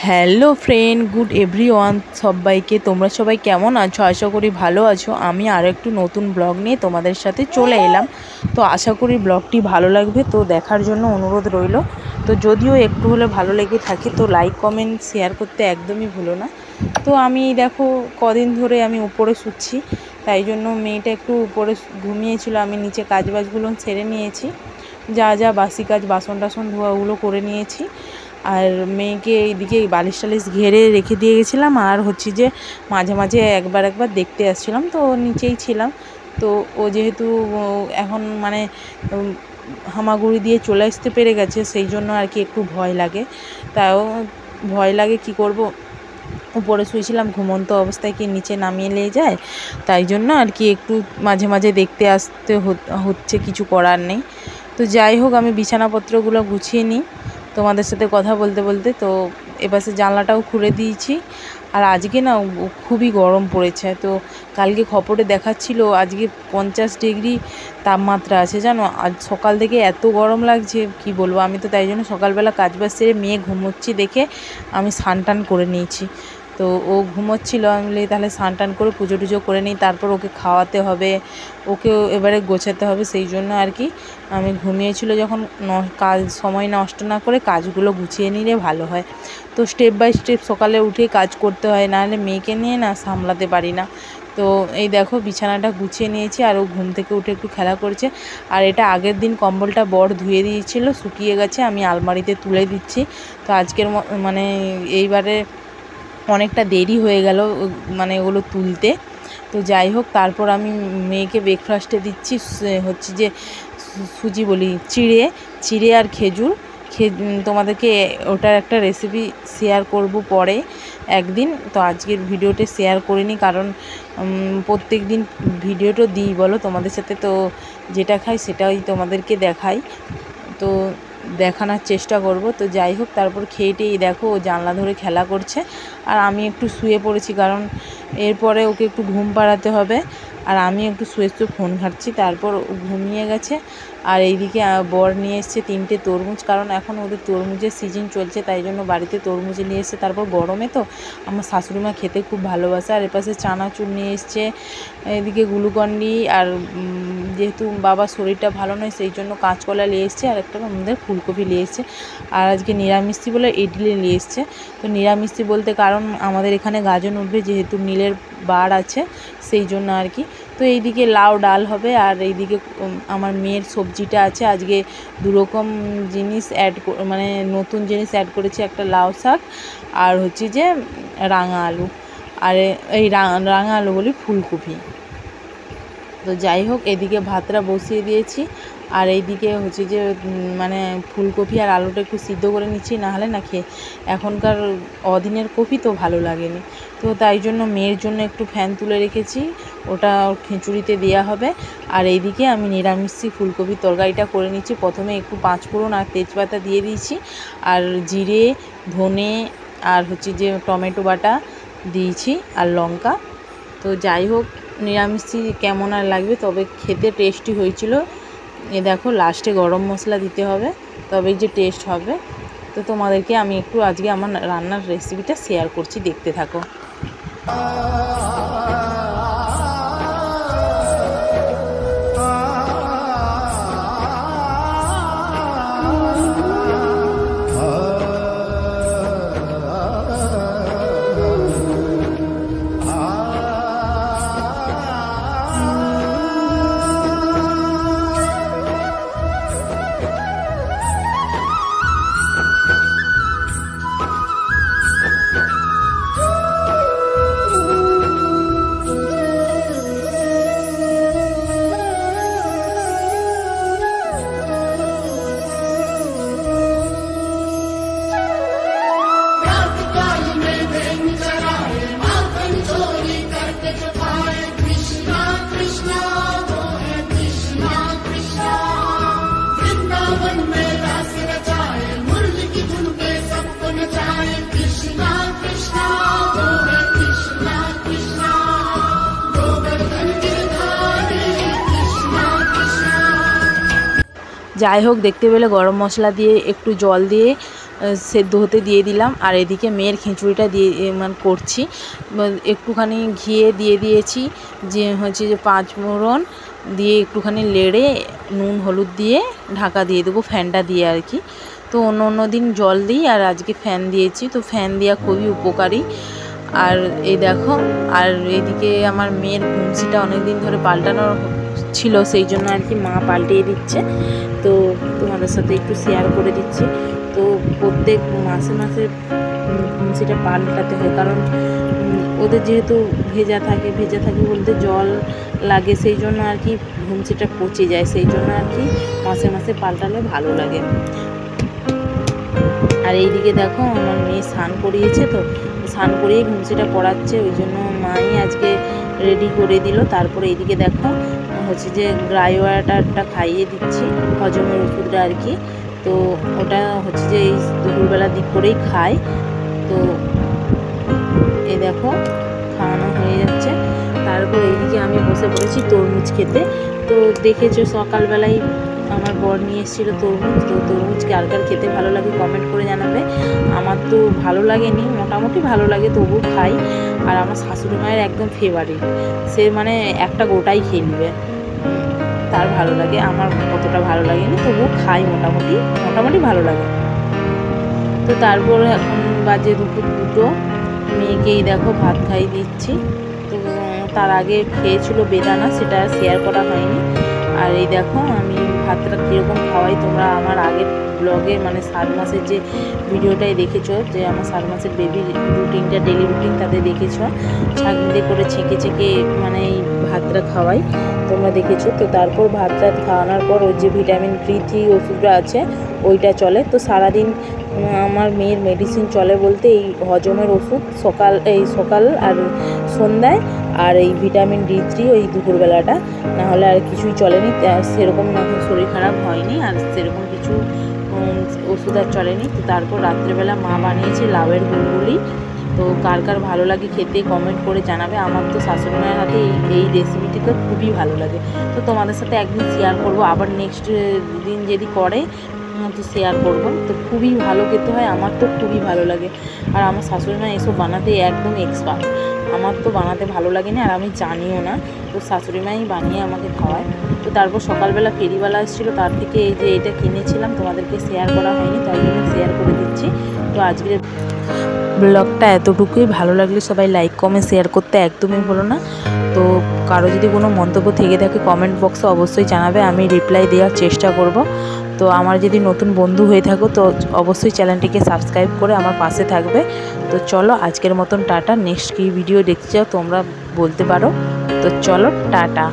Hello friend, good everyone. সবাইকে তোমরা সবাই কেমন আছো? আশা করি ভালো আছো। আমি আরও একটু নতুন ব্লগ নিয়ে তোমাদের সাথে চলে এলাম। তো আশা করি ব্লগটি ভালো লাগবে, তো দেখার জন্য অনুরোধ রইল। তো যদিও একটু হলে ভালো লেগে থাকে তো লাইক কমেন্ট শেয়ার করতে একদমই ভুলো না। তো আমি দেখো কদিন ধরে আমি উপরে শুচ্ছি, তাই জন্য মেয়েটা একটু উপরে ঘুমিয়েছিল, আমি নিচে কাজবাজগুলো ছেড়ে নিয়েছি। যা যা বাসি কাজ, বাসন টাসন ধোয়া, ওগুলো করে নিয়েছি। আর মেয়েকে এইদিকে বালিশ টালিশ ঘেরে রেখে দিয়ে গেছিলাম। আর হচ্ছে যে মাঝে মাঝে একবার দেখতে আসছিলাম, তো নিচেই ছিলাম। তো ও যেহেতু এখন মানে হামাগুড়ি দিয়ে চলে আসতে পেরে গেছে, সেই জন্য আর কি একটু ভয় লাগে। তাও ভয় লাগে, কি করব, উপরে শুয়েছিলাম, ঘুমন্ত অবস্থায় কি নিচে নামিয়ে নিয়ে যায়, তাই জন্য আর কি একটু মাঝে মাঝে দেখতে আসতে হচ্ছে, কিছু করার নেই। তো যাই হোক, আমি বিছানাপত্রগুলো গুছিয়ে নিই তোমাদের সাথে কথা বলতে বলতে। তো এপাশে জানলাটাও খুলে দিয়েছি। আর আজকে না খুবই গরম পড়েছে। তো কালকে খবরে দেখাচ্ছিল আজকে 50 ডিগ্রি তাপমাত্রা আছে, জানো। আজ সকাল থেকে এত গরম লাগছে, কি বলবো। আমি তো তাই জন্য সকালবেলা কাজবাজ সেরে মেয়ে ঘুমোচ্ছি দেখে আমি স্নান টান করে নিয়েছি। তো ও ঘুমোচ্ছিল, আমি বলি তাহলে স্নান টান করে পুজো টুজো করে নিই, তারপর ওকে খাওয়াতে হবে, ওকেও এবারে গোছাতে হবে। সেই জন্য আর কি আমি ঘুমিয়েছিল যখন, কাজ সময় নষ্ট না করে কাজগুলো গুছিয়ে নিলে ভালো হয়। তো স্টেপ বাই স্টেপ সকালে উঠে কাজ করতে হয়, নাহলে মেয়েকে নিয়ে না সামলাতে পারি না। তো এই দেখো বিছানাটা গুছিয়ে নিয়েছি, আর ও ঘুম থেকে উঠে একটু খেলা করছে। আর এটা আগের দিন কম্বলটা বর ধুয়ে দিয়েছিল, শুকিয়ে গেছে, আমি আলমারিতে তুলে দিচ্ছি। তো আজকের মানে এইবারে অনেকটা দেরি হয়ে গেল মানে ওগুলো তুলতে। তো যাই হোক, তারপর আমি মেয়েকে ব্রেকফাস্টে দিচ্ছি হচ্ছে যে সুজি বলি, চিড়ে আর খেজুর। তোমাদেরকে ওটার একটা রেসিপি শেয়ার করব পরে একদিন। তো আজকের ভিডিওতে শেয়ার করিনি, কারণ প্রত্যেক দিন ভিডিওটা দিই বলো তোমাদের সাথে, তো যেটা খাই সেটাই তোমাদেরকে দেখাই, তো দেখানোর চেষ্টা করব। তো যাই হোক, তারপর খেয়েটেই দেখো ও জানলা ধরে খেলা করছে, আর আমি একটু শুয়ে পড়েছি, কারণ এরপরে ওকে একটু ঘুম পাড়াতে হবে। আর আমি একটু শুয়ে ফোন ঘাঁটছি, তারপর ঘুমিয়ে গেছে। আর এইদিকে বর নিয়ে এসছে 3টে তরমুজ, কারণ এখন ওদের তরমুজের সিজন চলছে, তাই জন্য বাড়িতে তরমুজ নিয়ে এসছে। তারপর গরমে তো আমার শাশুড়িমা খেতে খুব ভালোবাসে। আর এপাশে চানাচুর নিয়ে এসছে, এদিকে গ্লুকন্ডি, আর যেহেতু বাবার শরীরটা ভালো নয় সেই জন্য কাঁচকলা নিয়ে এসছে, আর একটা আমাদের ফুলকপি নিয়ে এসছে। আর আজকে নিরামিষি বলে ইডলি নিয়ে এসছে। তো নিরামিষি বলতে কারণ আমাদের এখানে গাজন উঠবে, যেহেতু নীলের বার আছে, সেই জন্য আর কি। তো এইদিকে লাউ ডাল হবে, আর এইদিকে আমার মেয়ের সবজিটা আছে। আজকে 2 রকম জিনিস মানে নতুন জিনিস অ্যাড করেছি, একটা লাউ শাক আর হচ্ছে যে রাঙা আলু, আর এই রাঙা আলু বলি ফুলকপি। তো যাই হোক, এদিকে ভাতটা বসিয়ে দিয়েছি, আর এইদিকে হচ্ছে যে মানে ফুলকপি আর আলুটা একটু সিদ্ধ করে নিচ্ছি, নাহলে না খেয়ে এখনকার অদিনের কপি তো ভালো লাগেনি। তো তাই জন্য মেয়ের জন্য একটু ফ্যান তুলে রেখেছি, ওটা খিচুড়িতে দেওয়া হবে। আর এইদিকে আমি নিরামিষি ফুলকপির তরকারিটা করে নিচ্ছি। প্রথমে একটু 5 ফোড়ন আর তেজপাতা দিয়ে দিয়েছি, আর জিরে, ধনে, আর হচ্ছে যে টমেটো বাটা দিয়েছি, আর লঙ্কা। তো যাই হোক, নিরামিষি কেমন আর লাগবে, তবে খেতে টেস্টি হয়েছিল। এ দেখো লাস্টে গরম মশলা দিতে হবে, তবে যে টেস্ট হবে। তো তোমাদেরকে আমি একটু আজকে আমার রান্নার রেসিপিটা শেয়ার করছি, দেখতে থাকো। যাই হোক, দেখতে পেলে গরম মশলা দিয়ে একটু জল দিয়ে সেদ্ধ হতে দিয়ে দিলাম। আর এদিকে মেয়ের খিচুড়িটা দিয়ে মানে করছি, একটুখানি ঘিয়ে দিয়ে দিয়েছি, যে হচ্ছে যে 5 ফোড়ন দিয়ে একটুখানি নেড়ে নুন হলুদ দিয়ে ঢাকা দিয়ে দেবো ফ্যানটা দিয়ে আর কি। তো অন্য দিন জল দিই, আর আজকে ফ্যান দিয়েছি, তো ফ্যান দেওয়া খুবই উপকারী। আর এই দেখো, আর এদিকে আমার মেয়ের ঘুমসিটা অনেক দিন ধরে পাল্টানো ছিল, সেই জন্য আর কি মা পাল্টিয়ে দিচ্ছে। তো তোমাদের সাথে একটু শেয়ার করে দিচ্ছি। তো প্রত্যেক মাসে মাসে ঘুমসিটা পাল্টাতে হয়, কারণ ওদের যেহেতু ভেজা থাকে বলতে জল লাগে, সেই জন্য আর কি ঘুমসিটা পচে যায়, সেই জন্য আর কি মাসে মাসে পাল্টালে ভালো লাগে। আর এইদিকে দেখো আমার মেয়ে স্নান করিয়েছে, তো স্নান করিয়ে ঘুমসিটা পড়াচ্ছে, ওই জন্য মাই আজকে রেডি করে দিল। তারপরে এইদিকে দেখো হচ্ছে যে গ্রাইওয়াটারটা খাইয়ে দিচ্ছি, হজমের ওষুধটা আর কি। তো ওটা হচ্ছে যে এই দুপুরবেলার দিক করেই খায়। তো এই দেখো খাওয়ানো হয়ে যাচ্ছে। তারপর এইদিকে আমি বসে পড়েছি তরমুজ খেতে। তো দেখেছো সকালবেলায় আমার বর নিয়ে এসেছিলো তরমুজ। তো তরমুজ কার কার খেতে ভালো লাগে কমেন্ট করে জানাবে। আমার তো ভালো লাগেনি, মোটামুটি ভালো লাগে, তবু খাই। আর আমার শাশুড়ি মায়ের একদম ফেভারিট, সে মানে একটা গোটাই খেয়ে নেবে, তার ভালো লাগে। আমার অতটা ভালো লাগেনি, তবু খাই, মোটামুটি ভালো লাগে। তো তারপরে এখন বাজে দুপুর 2টো, মেয়েকেই দেখো ভাত খাইয়ে দিচ্ছি। তো তার আগে খেয়েছিল বেদানা, সেটা শেয়ার করা হয়নি। আর এই দেখো আমি ভাতটা কীরকম খাওয়াই, তোমরা আমার আগের ব্লগে মানে 7 মাসের যে ভিডিওটাই দেখেছো, যে আমার 7 মাসের বেবি রুটিনটা, ডেলি রুটিন, তাতে দেখেছো ছাঁকনিতে করে ছেঁকে মানে এই ভাতটা খাওয়াই, তোমরা দেখেছো। তো তারপর ভাতটা খাওয়ানোর পর ওই যে ভিটামিন D3 ওষুধটা আছে ওইটা চলে। তো সারাদিন আমার মেয়ের মেডিসিন চলে বলতে এই হজমের ওষুধ সকাল আর সন্ধ্যায়, আর এই ভিটামিন D3 ওই দুপুরবেলাটা, না হলে আর কিছুই চলেনি। সেরকম এখন শরীর খারাপ হয়নি, আর সেরকম কিছু ওষুধ আর চলেনি। তো তারপর রাত্রেবেলা মা বানিয়েছে লাউয়ের গুলগুলি। তো কার কার ভালো লাগে খেতে কমেন্ট করে জানাবে। আমার তো শাশুড়ি মায়ের হাতে এই রেসিপিটি তো খুবই ভালো লাগে। তো তোমাদের সাথে একদিন শেয়ার করব, আবার নেক্সট দিন যদি করে তো শেয়ার করব। তো খুবই ভালো খেতে হয়, আমার তো খুবই ভালো লাগে। আর আমার শাশুড়ি মা এসব বানাতে একদম এক্সপার্ট, আমার তো বানাতে ভালো লাগে না, আর আমি জানিও না। তো শাশুড়ি মাই বানিয়ে আমাকে খাওয়ায়। তো তারপর সকালবেলা ফেরিওয়ালা এসেছিলো, তার থেকে এই যে এটা কিনেছিলাম, তোমাদেরকে শেয়ার করা হয়নি, তাই জন্য শেয়ার করে দিচ্ছি। তো আজকের ব্লগটা এতটুকুই। ভালো লাগলে সবাই লাইক কমেন্ট শেয়ার করতে একদমই ভুলো না। তো কারো যদি কোনো মন্তব্য থেকে থাকে কমেন্ট বক্সে অবশ্যই জানাবে, আমি রিপ্লাই দেওয়ার চেষ্টা করব। তো আমার যদি নতুন বন্ধু হয়ে থাকো তো অবশ্যই চ্যানেলটিকে সাবস্ক্রাইব করে আমার পাশে থাকবে। তো চলো আজকের মতন টাটা। নেক্সট কী ভিডিও দেখতে চাও তোমরা বলতে পারো। তো চলো টাটা।